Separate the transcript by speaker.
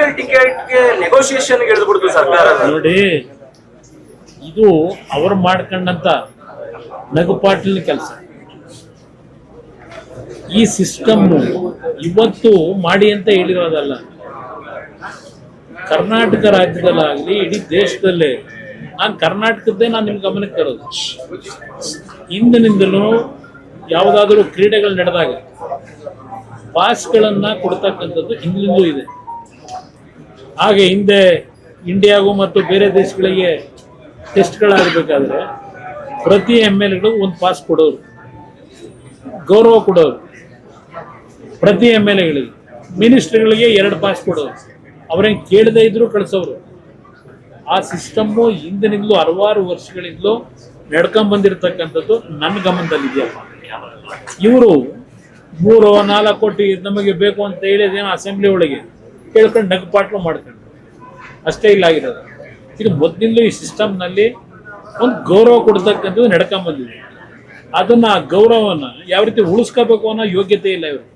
Speaker 1: Single ಟಿಕೆಟ್ಗೆ negotiation ಇಳಿದ್ಬಿಡ್ತು ಸರ್ಕಾರ.
Speaker 2: ನೋಡಿ, ಇದು ಅವರು ಮಾಡ್ಕೊಂಡಂತ ನಗುಪಾಟಿನ ಕೆಲಸ. ಈ ಸಿಸ್ಟಮ್ ಇವತ್ತು ಮಾಡಿ ಅಂತ ಹೇಳಿರೋದಲ್ಲ. ಕರ್ನಾಟಕ ರಾಜ್ಯದಲ್ಲಾಗಲಿ ಇಡೀ ದೇಶದಲ್ಲೇ, ನಾನು ಕರ್ನಾಟಕದ್ದೇ ನಾನು ನಿಮ್ ಗಮನಕ್ಕೆ ತರೋದು. ಹಿಂದಿನಿಂದಲೂ ಯಾವುದಾದ್ರೂ ಕ್ರೀಡೆಗಳು ನಡೆದಾಗ ಪಾಸ್ಗಳನ್ನ ಕೊಡ್ತಕ್ಕಂಥದ್ದು ಹಿಂದಿಂದಲೂ ಇದೆ. ಹಾಗೆ ಹಿಂದೆ ಇಂಡಿಯಾಗೂ ಮತ್ತು ಬೇರೆ ದೇಶಗಳಿಗೆ ಟೆಸ್ಟ್ಗಳಾಗಬೇಕಾದ್ರೆ ಪ್ರತಿ MLAಗಳು ಒಂದು ಪಾಸ್ ಕೊಡೋರು, ಗೌರವ ಕೊಡೋರು. ಪ್ರತಿ MLAಗಳಿಗೆ, ಮಿನಿಸ್ಟರ್ಗಳಿಗೆ 2 ಪಾಸ್ ಕೊಡೋರು. ಅವ್ರೇನು ಕೇಳದೇ ಇದ್ರು ಕಳಿಸೋರು. ಆ ಸಿಸ್ಟಮ್ಮು ಹಿಂದಿನಿಂದಲೂ 60 ವರ್ಷಗಳಿಂದಲೂ ನಡ್ಕೊಂಡ್ ಬಂದಿರತಕ್ಕಂಥದ್ದು ನನ್ನ ಗಮನದಲ್ಲಿದೆಯಪ್ಪ. ಇವರು 3-4 ಕೋಟಿ ನಮಗೆ ಬೇಕು ಅಂತ ಹೇಳಿದೇನೋ ಅಸೆಂಬ್ಲಿ ಒಳಗೆ ಕೇಳ್ಕೊಂಡು ನಗಪಾಟ್ಲು ಮಾಡ್ಕೊಂಡು ಅಷ್ಟೇ ಇಲ್ಲ ಆಗಿರೋದು. ಇದು ಮೊದಲಿಂದಲೂ ಈ ಸಿಸ್ಟಮ್ನಲ್ಲಿ ಒಂದು ಗೌರವ ಕೊಡ್ತಕ್ಕಂಥದ್ದು ನಡ್ಕೊಂಡ್ ಬಂದಿದೆ. ಅದನ್ನ ಗೌರವನ ಯಾವ ರೀತಿ ಉಳಿಸ್ಕೋಬೇಕು ಅನ್ನೋ ಯೋಗ್ಯತೆ ಇಲ್ಲ ಇವರು.